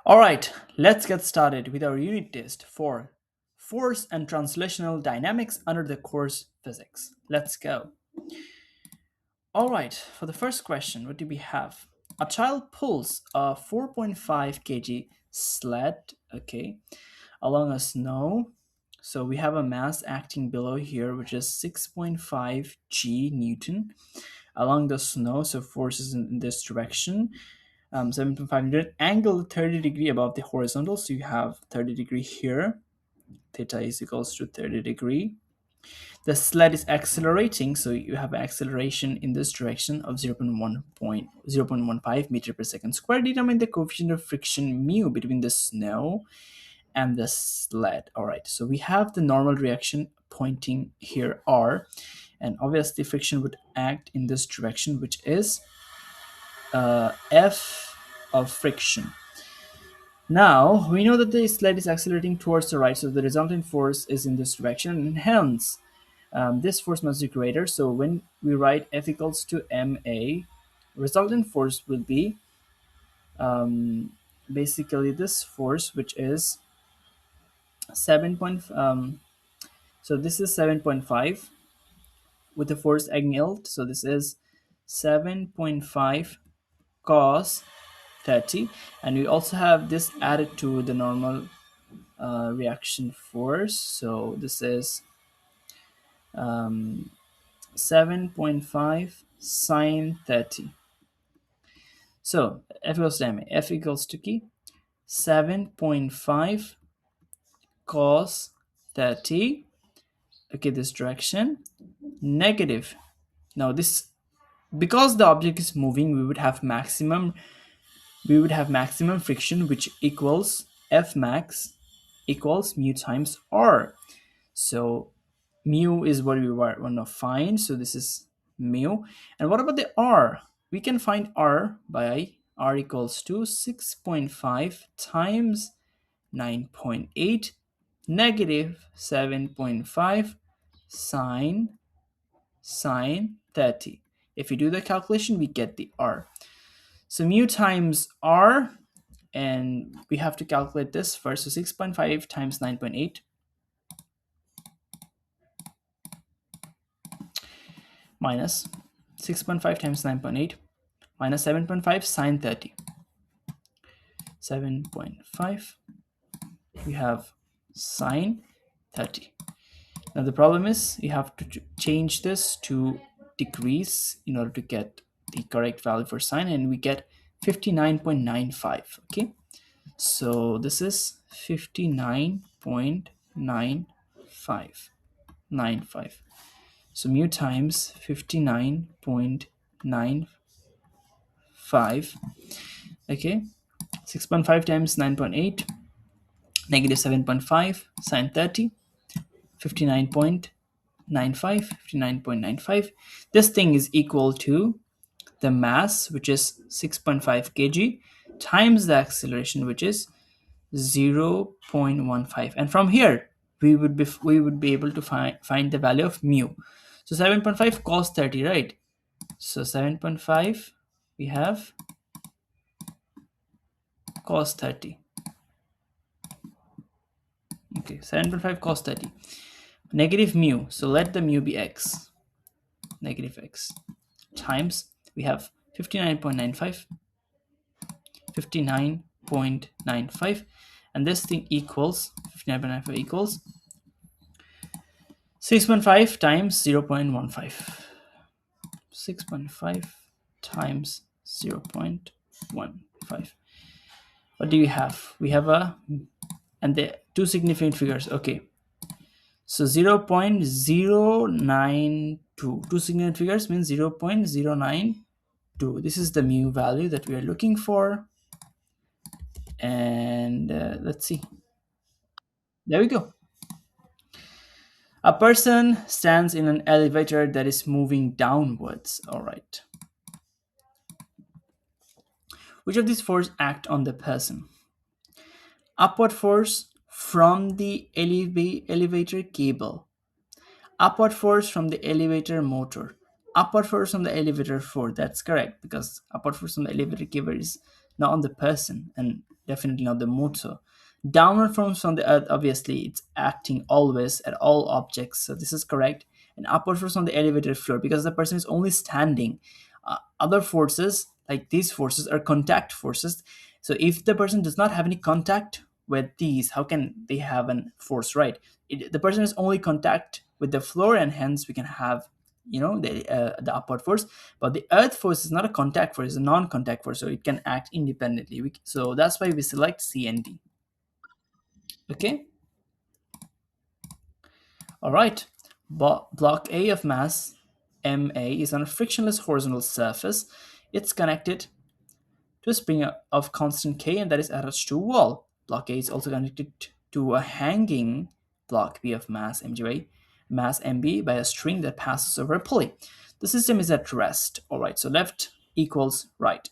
All right, let's get started with our unit test for force and translational dynamics under the course physics. Let's go. All right, for the first question, what do we have? A child pulls a 4.5 kg sled, okay, along a snow. So we have a mass acting below here, which is 6.5 g Newton along the snow. So force is in this direction. 7.5 Newton, angle 30 degree above the horizontal, so you have 30 degree here, theta is equals to 30 degree. The sled is accelerating, so you have acceleration in this direction of 0.15 meter per second square. Determine the coefficient of friction mu between the snow and the sled. All right, so we have the normal reaction pointing here r, and obviously friction would act in this direction, which is f of friction. Now, we know that the sled is accelerating towards the right, so the resultant force is in this direction, and hence this force must be greater. So when we write F equals to ma, resultant force will be basically this force, which is 7 point, so this is 7.5 with the force angled, so this is 7.5 cos 30, and we also have this added to the normal reaction force, so this is 7.5 sine 30. So F equals to ma. F equals to key 7.5 cos 30. Okay, this direction negative. Now this, because the object is moving, we would have maximum friction, which equals F max equals mu times r. So mu is what we want to find. So this is mu. And what about the r? We can find r by r equals to 6.5 times 9.8 negative 7.5 sine 30. If we do the calculation, we get the r. So mu times r, and we have to calculate this first. So 6.5 times 9.8 minus 6.5 times 9.8 minus 7.5 sine 30. 7.5, we have sine 30. Now the problem is you have to change this to degrees in order to get the correct value for sine, and we get 59.95. Okay, so this is 59.95. So mu times 59.95. Okay, 6.5 times 9.8 negative 7.5 sine 30, 59.95. 59.95. This thing is equal to the mass, which is 6.5 kg, times the acceleration, which is 0.15. And from here we would be able to find the value of mu. So 7.5 cos 30, right? So 7.5, we have cos 30. Okay, 7.5 cos 30 negative mu, so let the mu be x, negative x, times we have 59.95, 59.95, and this thing equals 59.95 equals 6.5 times 0.15. 6.5 times 0.15. What do we have? We have and the two significant figures. Okay, so 0.092, two significant figures means 0.092. This is the mu value that we are looking for, and let's see, there we go. A person stands in an elevator that is moving downwards. All right, which of these forces act on the person? Upward force from the elevator cable, upward force from the elevator motor, upward force from the elevator floor. That's correct, because upward force from the elevator cable is not on the person, and definitely not the motor. Downward force from the earth, obviously, it's acting always at all objects, so this is correct. And upward force on the elevated floor, because the person is only standing. Other forces, like these forces, are contact forces. So if the person does not have any contact with these, how can they have an force, right? The person is only contact with the floor, and hence we can have, the upward force. But the earth force is not a contact force; it's a non-contact force, so it can act independently. So that's why we select C and D. Okay. All right. Block A of mass MA is on a frictionless horizontal surface. It's connected to a spring of constant K, and that is attached to a wall. Block A is also connected to a hanging block B of mass MG mass MB by a string that passes over a pulley. The system is at rest. All right, so left equals right.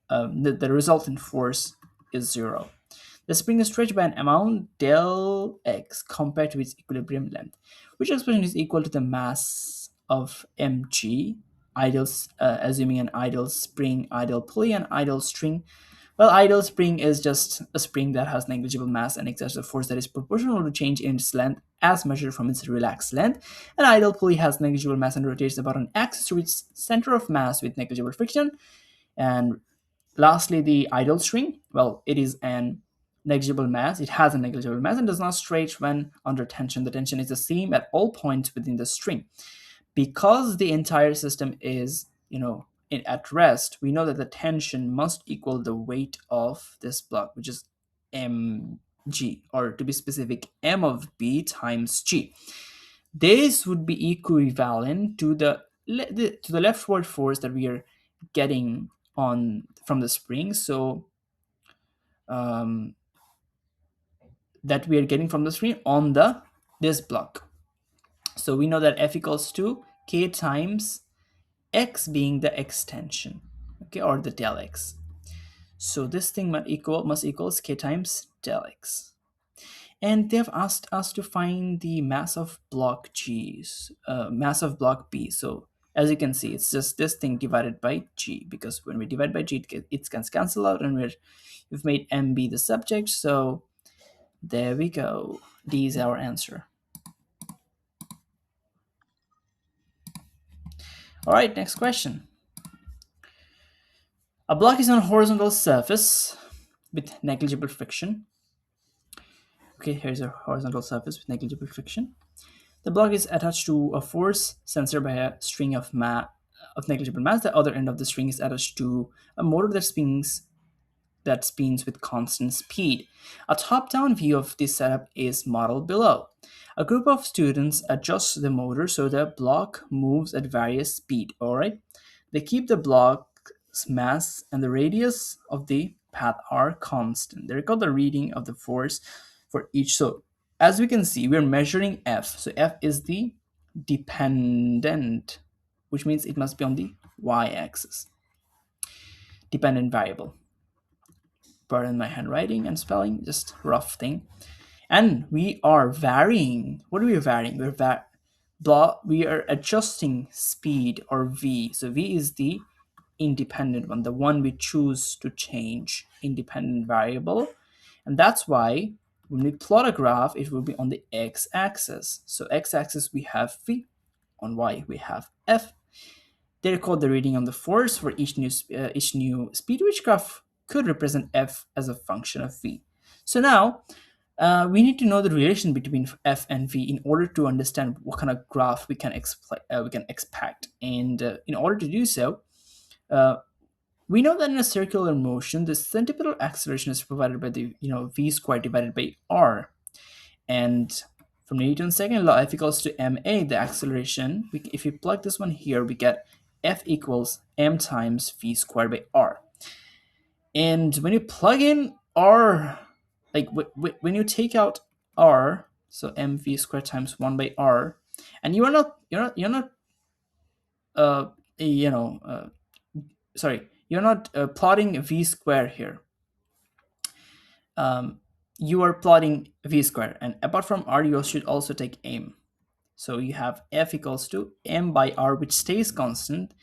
The resultant force is 0. The spring is stretched by an amount del x compared to its equilibrium length, which expression is equal to the mass of mg, assuming an idle spring, idle pulley, and idle string. Well, idle spring is just a spring that has negligible mass and exerts a force that is proportional to change in its length as measured from its relaxed length. An idle pulley has negligible mass and rotates about an axis to its center of mass with negligible friction. And lastly, the idle string, well, it is an negligible mass. It has a negligible mass and does not stretch when under tension. The tension is the same at all points within the string. Because the entire system is, at rest, we know that the tension must equal the weight of this block, which is mg, or to be specific, m of b times g. This would be equivalent to the leftward force that we are getting on from the spring. So um, that we are getting from the spring on the this block. So we know that F equals to K times X being the extension, okay, or the del X. So this thing must equals K times del X. And they have asked us to find the mass of block mass of block B. So as you can see, it's just this thing divided by G, because when we divide by G, it can cancel out, and we've made MB the subject. So there we go. D is our answer. All right, next question. A block is on a horizontal surface with negligible friction. Okay, here's a horizontal surface with negligible friction. The block is attached to a force sensor by a string of negligible mass. The other end of the string is attached to a motor that spins with constant speed. A top-down view of this setup is modeled below. A group of students adjusts the motor so the block moves at various speed. All right, they keep the block's mass and the radius of the path are constant. They record the reading of the force for each. So as we can see, we're measuring F. So F is the dependent, which means it must be on the y-axis, dependent variable. Pardon my handwriting and spelling, just rough thing. And we are varying. What are we varying? We are adjusting speed, or v. So v is the independent one, the one we choose to change, independent variable. And that's why when we plot a graph, it will be on the x-axis. So x-axis we have v, on y we have f. They record the reading on the force for each new speed, which graph could represent f as a function of v. So now we need to know the relation between f and v in order to understand what kind of graph we can expect. And in order to do so, uh, we know that in a circular motion, the centripetal acceleration is provided by the v squared divided by r. And from Newton's second law, F equals to ma, the acceleration, if we plug this one here, we get F equals m times v squared by r. And when you plug in r, like when you take out r, so mv squared times 1 by r, and you're not uh you know sorry, you're not plotting v square here. You are plotting v square, and apart from r, you should also take m. So you have F equals to m by r, which stays constant.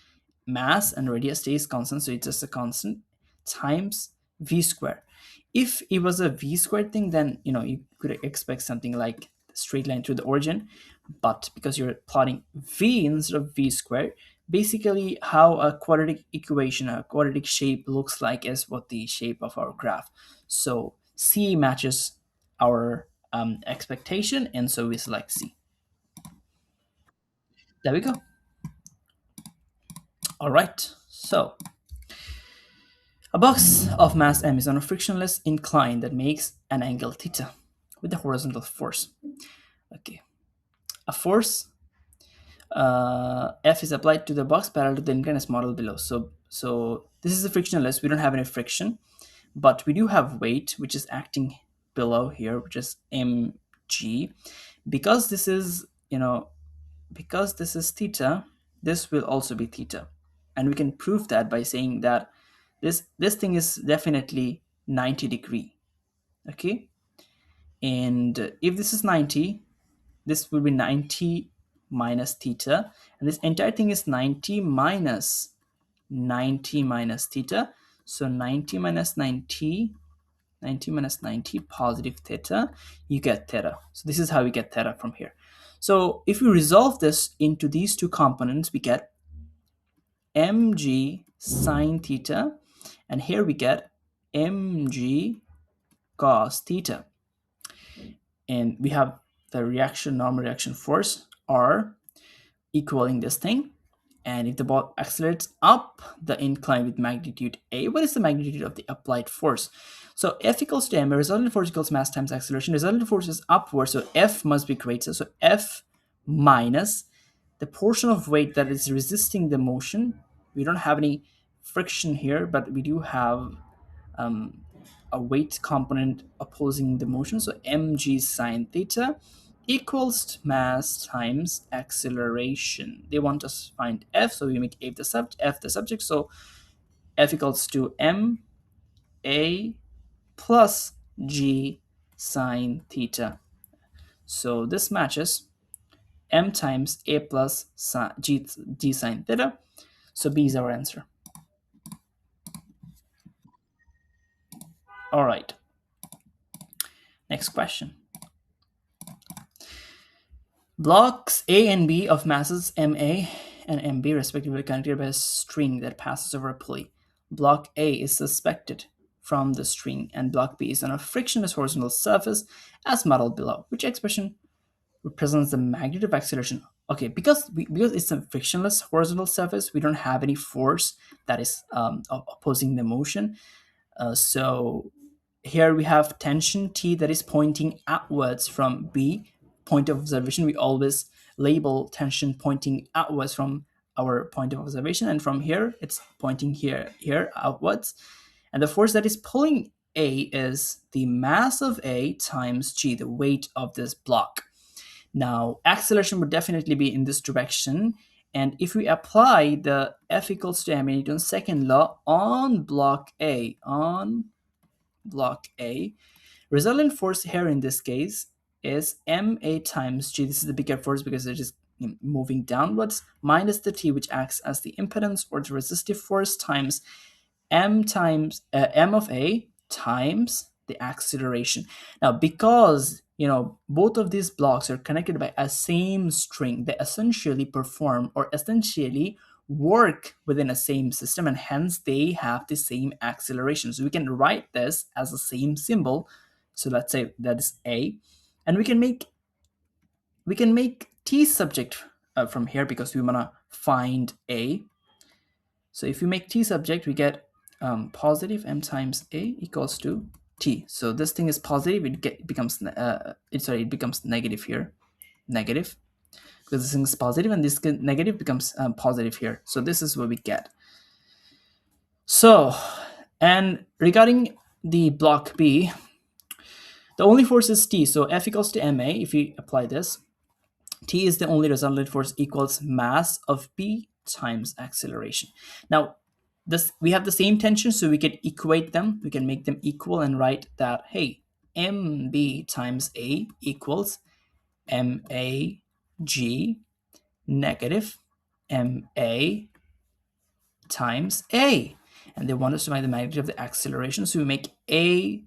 Mass and radius stays constant, so it's just a constant, times v square. If it was a v squared thing, then you could expect something like the straight line to the origin. But because you're plotting v instead of v squared, basically how a quadratic equation, a quadratic shape looks like is what the shape of our graph. So C matches our expectation, and so we select C. There we go. All right. So a box of mass m is on a frictionless incline that makes an angle theta with a horizontal force. Okay. A force F is applied to the box parallel to the incline as modeled below. So this is a frictionless. We don't have any friction, but we do have weight, which is acting below here, which is mg. Because this is because this is theta, this will also be theta, and we can prove that by saying that this thing is definitely 90 degree. Okay, and if this is 90, this will be 90 minus theta, and this entire thing is 90 minus theta. So 90 minus 90, 90 minus 90, positive theta, you get theta. So this is how we get theta from here. So if we resolve this into these two components, we get mg sine theta, and here we get mg cos theta. And we have the reaction, normal reaction force, R, equaling this thing. And if the ball accelerates up the incline with magnitude A, what is the magnitude of the applied force? So F equals to m, resultant force equals mass times acceleration. Resultant force is upward, so F must be greater. So F minus the portion of weight that is resisting the motion. We don't have any friction here, but we do have um, a weight component opposing the motion. So mg sine theta equals mass times acceleration. They want us to find F, so we make F the subject. So F equals to m a plus g sine theta. So this matches m times a plus g sine theta. So B is our answer. All right. Next question. Blocks A and B of masses MA and MB respectively connected by a string that passes over a pulley. Block A is suspected from the string and block B is on a frictionless horizontal surface as modeled below. Which expression represents the magnitude of acceleration? Okay, because it's a frictionless horizontal surface, we don't have any force that is opposing the motion. So here we have tension T that is pointing outwards from B, point of observation. We always label tension pointing outwards from our point of observation, and from here it's pointing here outwards. And the force that is pulling A is the mass of A times G, the weight of this block. Now acceleration would definitely be in this direction, and if we apply the F equals to ma Newton's second law on block A, resultant force here in this case is ma times g. This is the bigger force because it is moving downwards, minus the t, which acts as the impedance or the resistive force, times m of a times the acceleration. Now because both of these blocks are connected by a same string, they essentially perform or essentially work within a same system, and hence they have the same acceleration. So we can write this as the same symbol. So let's say that is A, and we can make T subject from here because we want to find A. So if we make T subject, we get positive m times A equals to T. So this thing is positive. It becomes it becomes negative here, negative, because this thing is positive, and this negative becomes positive here. So this is what we get. So, and regarding the block B, the only force is T. So F equals to ma. If we apply this, T is the only resultant force equals mass of B times acceleration. Now, this we have the same tension, so we can equate them. We can make them equal and write that, hey, mb times A equals mag negative ma times A. and they want us to find the magnitude of the acceleration. So we make A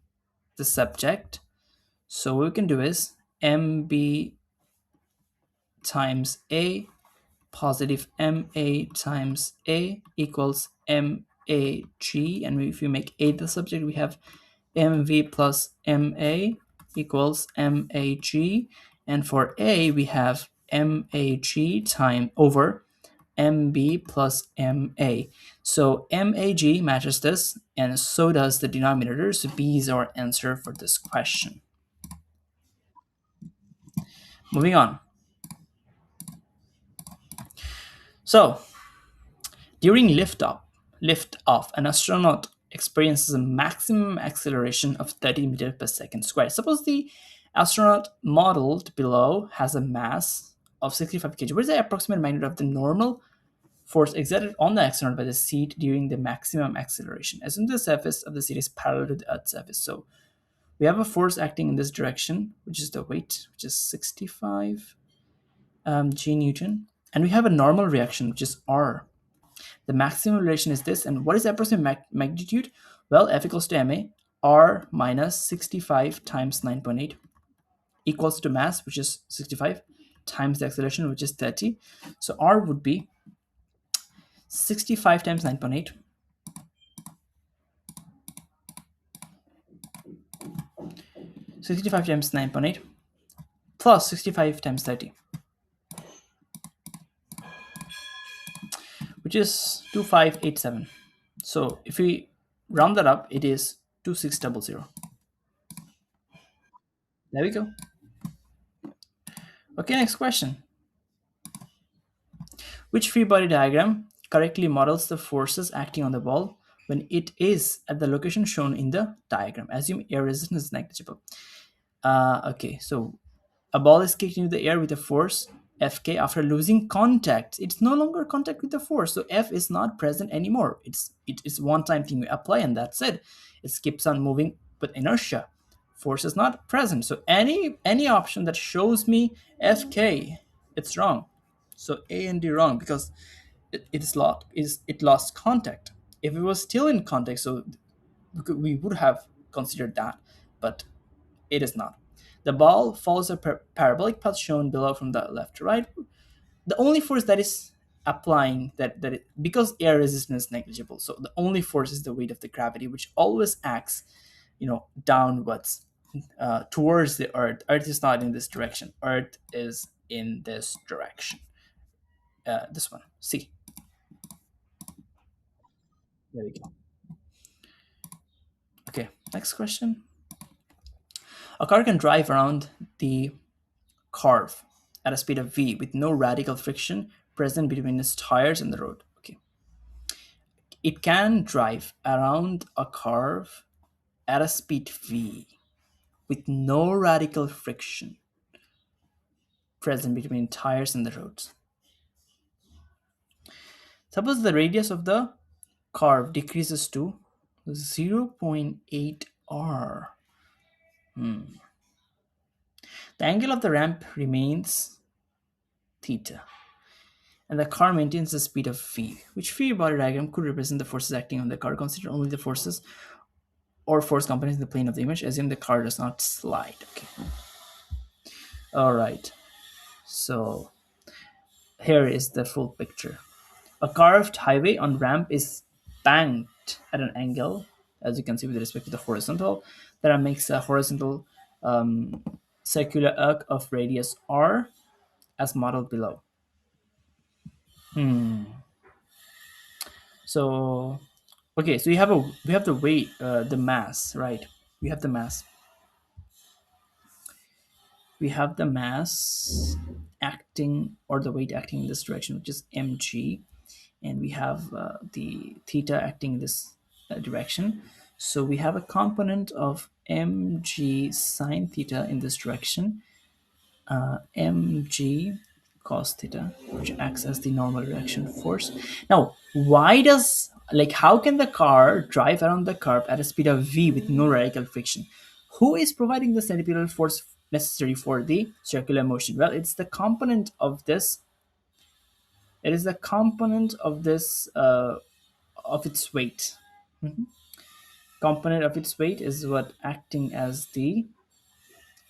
the subject. So what we can do is mb times A positive ma times A equals mag, and if we make A the subject, we have mv plus ma equals mag, and for A we have mag time over mb plus ma. So mag matches this, and so does the denominator. So B is our answer for this question. Moving on. So during lift off, an astronaut experiences a maximum acceleration of 30 meters per second squared. Suppose the astronaut modeled below has a mass of 65 kg. What is the approximate magnitude of the normal force exerted on the astronaut by the seat during the maximum acceleration? Assume the surface of the seat is parallel to the Earth's surface. So we have a force acting in this direction, which is the weight, which is 65 g Newton, and we have a normal reaction, which is r. The maximum relation is this, and what is the approximate magnitude? Well, F equals to ma, r minus 65 times 9.8 equals to mass, which is 65, times the acceleration, which is 30. So r would be 65 times 9.8, 65 times 9.8 plus 65 times 30, which is 2587. So if we round that up, it is 2600. There we go. Okay, next question. Which free body diagram correctly models the forces acting on the ball when it is at the location shown in the diagram? Assume air resistance is negligible. Okay, so a ball is kicked into the air with a force Fk after losing contact. It's no longer contact with the force, so F is not present anymore. It is one-time thing we apply, and that's it. It keeps on moving with inertia. Force is not present. So any option that shows me Fk, it's wrong. So A and D wrong because it lost contact. If it was still in contact, so we would have considered that, but it is not. The ball follows a parabolic path shown below from the left to right. The only force that is applying because air resistance is negligible, so the only force is the weight of the gravity, which always acts, downwards towards the Earth. Earth is not in this direction. Earth is in this direction. This one, C. There we go. Okay, next question. A car can drive around the curve at a speed of v with no radical friction present between its tires and the road. Okay. It can drive around a curve at a speed v with no radical friction present between tires and the roads. Suppose the radius of the curve decreases to 0.8 r. The angle of the ramp remains theta, and the car maintains the speed of v. Which free body diagram could represent the forces acting on the car? Consider only the forces or force components in the plane of the image. Assume the car does not slide. Okay. All right. So here is the full picture. A carved highway on ramp is banked at an angle, as you can see with respect to the horizontal. That makes a horizontal circular arc of radius r, as modeled below. So okay, so we have the weight, the mass, right? We have the mass. We have the mass acting, or the weight acting in this direction, which is mg, and we have the theta acting in this direction. So we have a component of mg sine theta in this direction, mg cos theta, which acts as the normal reaction force. Now, how can the car drive around the curve at a speed of v with no radical friction? Who is providing the centripetal force necessary for the circular motion? Well, it's the component of this. It is the component of this of its weight. Mhm. Component of its weight is what acting as the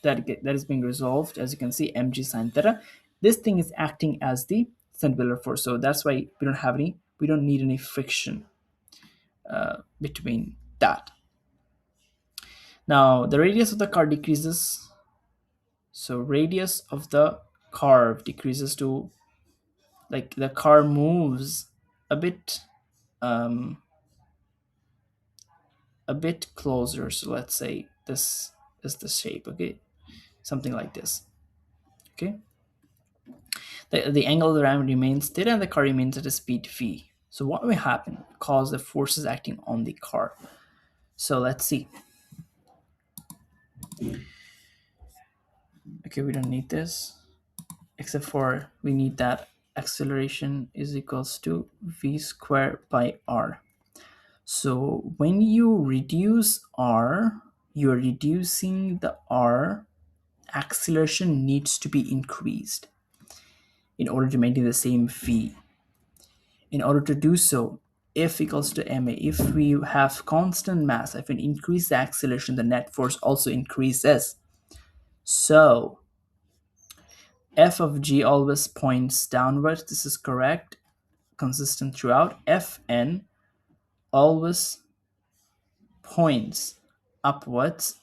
that is being resolved, as you can see, mg sine theta. This thing is acting as the centripetal force, so that's why we don't need any friction between that. Now the radius of the car decreases, so radius of the curve decreases to, like, the car moves a bit, um, a bit closer. So let's say this is the shape, okay, something like this. Okay, the angle of the ram remains theta and the car remains at a speed v. So what will happen? Cause the forces acting on the car. So let's see. Okay, we don't need this, except for we need that acceleration is equals to v squared by r. So when you reduce r, you're reducing the r, acceleration needs to be increased in order to maintain the same v. In order to do so, F equals to ma. If we have constant mass, if we increase the acceleration, the net force also increases. So F of g always points downwards. This is correct, consistent throughout. Fn always points upwards.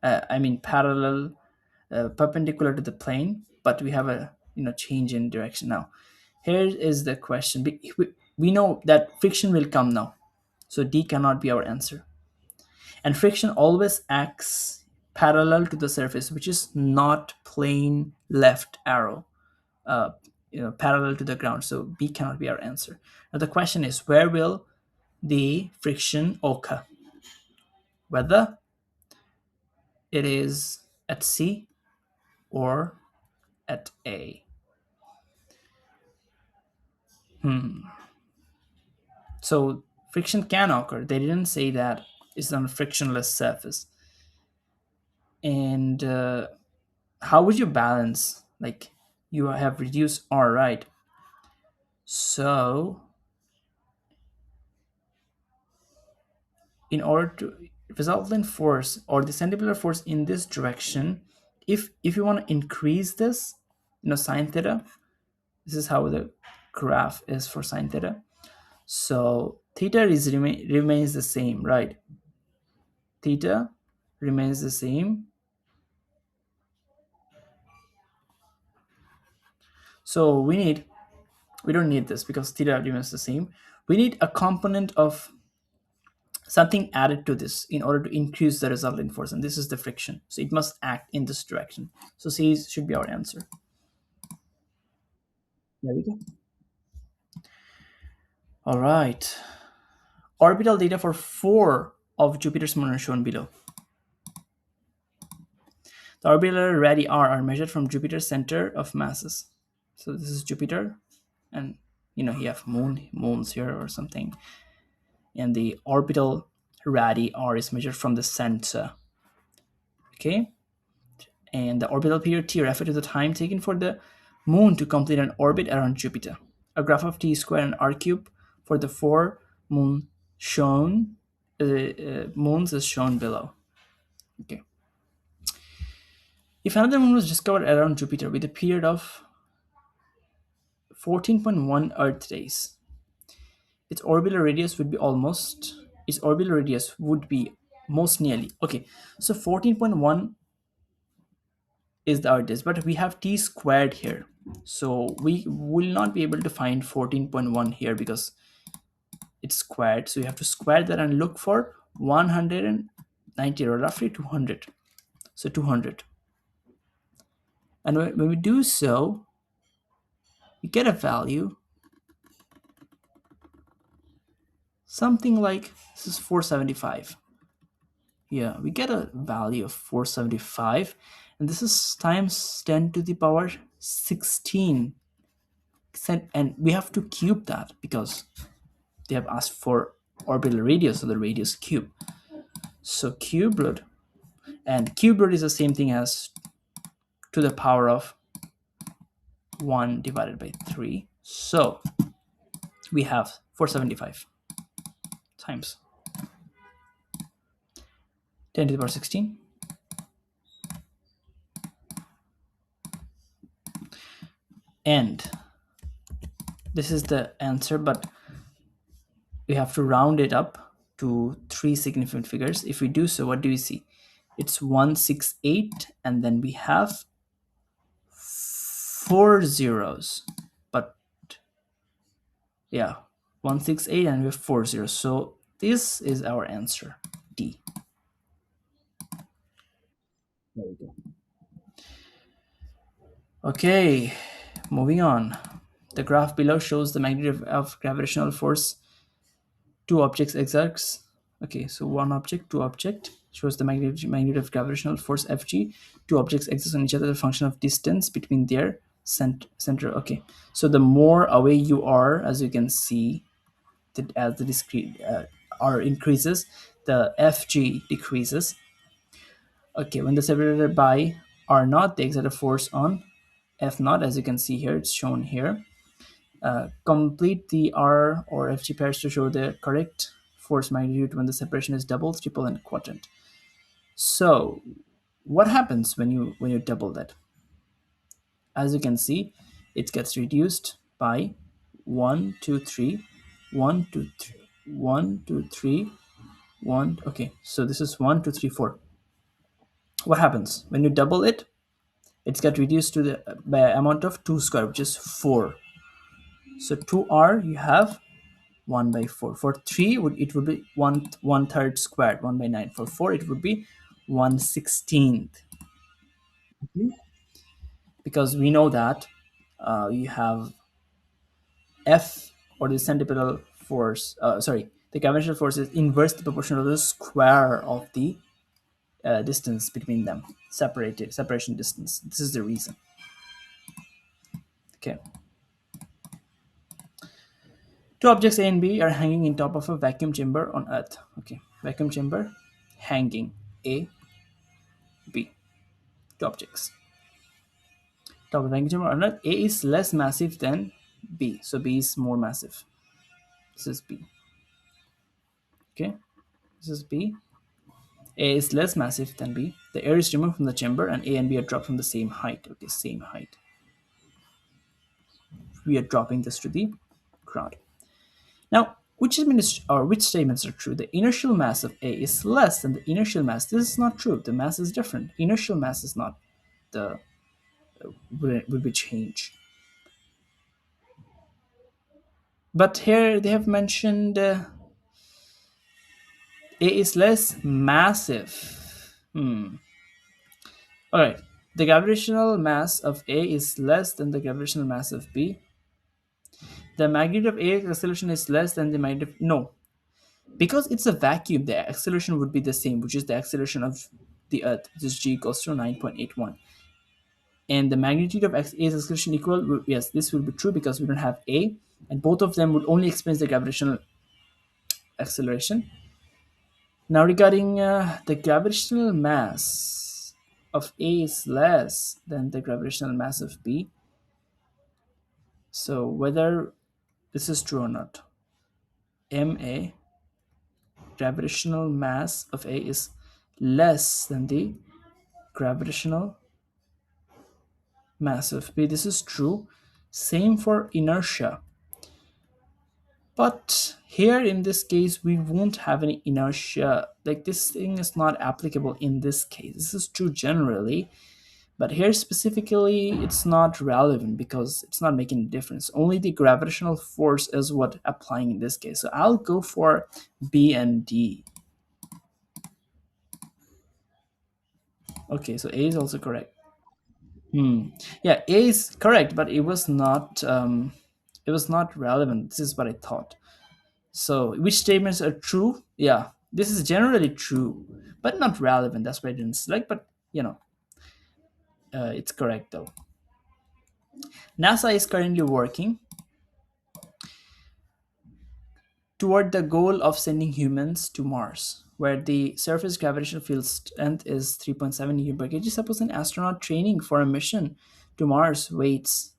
I mean parallel, perpendicular to the plane, but we have a change in direction now. Here is the question. We know that friction will come now, so D cannot be our answer. And friction always acts parallel to the surface, which is not plane left arrow, uh, parallel to the ground. So B cannot be our answer. Now the question is, where will the friction occur? Whether it is at C or at A. So friction can occur. They didn't say that it's on a frictionless surface. And how would you balance? Like, you have reduced R, right? So in order to resultant force or the centripetal force in this direction, if you want to increase this, sine theta, this is how the graph is for sine theta. So theta remains the same, right? Theta remains the same. So we don't need this because theta remains the same. We need a component of something added to this in order to increase the resultant force, and this is the friction. So it must act in this direction. So C should be our answer. There we go. All right. Orbital data for 4 of Jupiter's moons are shown below. The orbital radii are measured from Jupiter's center of masses. So this is Jupiter, and you have moons here or something, and the orbital radii is measured from the center. Okay, and the orbital period t refers to the time taken for the moon to complete an orbit around Jupiter. A graph of t squared and r cubed for the 4 moons is shown below. Okay. If another moon was discovered around Jupiter with a period of 14.1 Earth days, its orbital radius would be most nearly. Okay, so 14.1 is the Earth days, but we have t squared here. So we will not be able to find 14.1 here because it's squared. So you have to square that and look for 190, or roughly 200. So 200. And when we do so, we get a value something like, this is 475. Yeah, we get a value of 475, and this is times 10 to the power 16. And we have to cube that because they have asked for orbital radius, so the radius cube. So cube root, and cube root is the same thing as to the power of 1 divided by 3. So we have 475 times. 10 to the power 16. And this is the answer, but we have to round it up to three significant figures. If we do so, what do we see? It's 168, and then we have four zeros. But yeah, 168 and we have four zeros. So this is our answer, D. There we go. Okay, moving on. The graph below shows the magnitude of gravitational force two objects exerts. Okay, so one object, two object shows the magnitude of gravitational force Fg. Two objects exist on each other as a function of distance between their center. Okay, so the more away you are, as you can see, that as the discrete R increases, the Fg decreases. Okay, when they're separated by R naught, they exert a force on F naught, as you can see here, it's shown here. Complete the R or Fg pairs to show the correct force magnitude when the separation is double, triple, and quadrant. So, what happens when you double that? As you can see, it gets reduced by 1, 2, 3, 1, 2, 3, 1, 2, 3, 1. Okay, so this is 1, 2, 3, 4. What happens when you double it? It's got reduced to the by amount of 2 square, which is 4. So 2r you have 1 by 4. For 3 it would be 1 third squared, 1 by 9. For 4 it would be 1/16th, because we know that you have F, or the centripetal force, sorry, the gravitational force is inversely proportional to the square of the distance between them, separation distance. This is the reason. Okay. Two objects A and B are hanging in top of a vacuum chamber on Earth. Okay, vacuum chamber, hanging, A, B. Two objects. Top of the vacuum chamber on Earth. A is less massive than B, so B is more massive. This is B. Okay, this is B. A is less massive than B. The air is removed from the chamber, and A and B are dropped from the same height. Okay, same height. We are dropping this to the ground. Now, which statements are true? The inertial mass of A is less than the inertial mass. This is not true. The mass is different. Inertial mass is not the would be change. But here they have mentioned A is less massive. All right. The gravitational mass of A is less than the gravitational mass of B. The magnitude of A acceleration is less than the magnitude of, no, because it's a vacuum, the acceleration would be the same, which is the acceleration of the Earth, which is g equals to 9.81. And the magnitude of A's acceleration equal, yes, this will be true because we don't have A, and both of them would only experience the gravitational acceleration. Now, regarding the gravitational mass of A is less than the gravitational mass of B. So, whether this is true or not, ma, gravitational mass of A, is less than the gravitational mass of B. This is true. Same for inertia. But here in this case, we won't have any inertia. Like, this thing is not applicable in this case. This is true generally. But here specifically, it's not relevant because it's not making a difference. Only the gravitational force is what applying in this case. So I'll go for B and D. Okay, so A is also correct. Yeah, A is correct, but it was not relevant. This is what I thought. So which statements are true? Yeah, this is generally true, but not relevant. That's why I didn't select. But it's correct though. NASA is currently working toward the goal of sending humans to Mars, where the surface gravitational field strength is 3.7 Newton per kg. Suppose an astronaut training for a mission to Mars waits,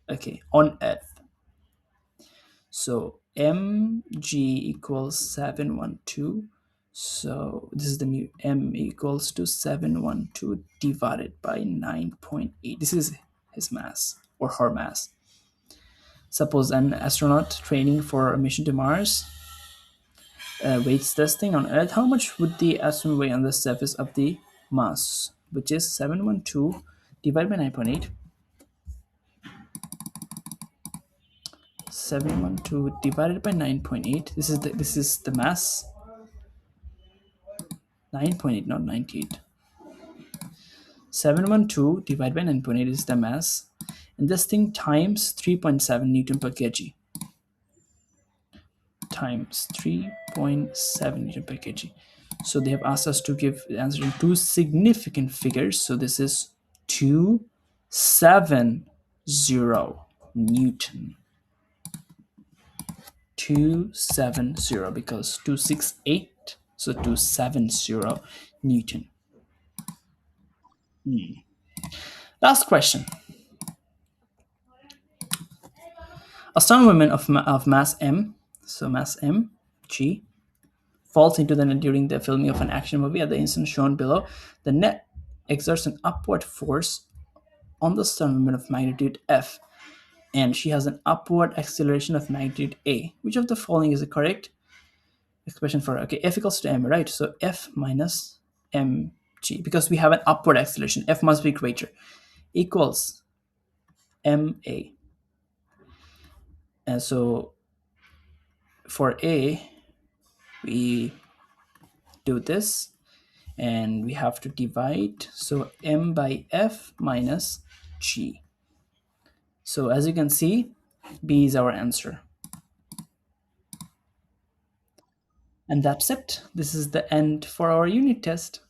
okay, on Earth. So mg equals 712 So this is the mu m equals to 712 divided by 9.8. This is his mass or her mass. Suppose an astronaut training for a mission to Mars weights testing on Earth. How much would the astronaut weigh on the surface of the Mars, which is 712 divided by 9.8. 712 divided by 9.8. This is the mass. 9.8, not 98. 712 divided by 9.8 is the mass. And this thing times 3.7 Newton per kg. Times 3.7 Newton per kg. So they have asked us to give the answer in two significant figures. So this is 270 Newton. 270 because 268, so 270 Newton. Last question. A strong woman of mass m, so mass m, g, falls into the net during the filming of an action movie. At the instant shown below, the net exerts an upward force on the strong woman of magnitude f, and she has an upward acceleration of magnitude a. Which of the following is the correct expression for, okay, f equals to m, right? So f minus mg, because we have an upward acceleration, f must be greater, equals ma. And so for a, we do this and we have to divide, so m by f minus g. So as you can see, b is our answer. And that's it. This is the end for our unit test.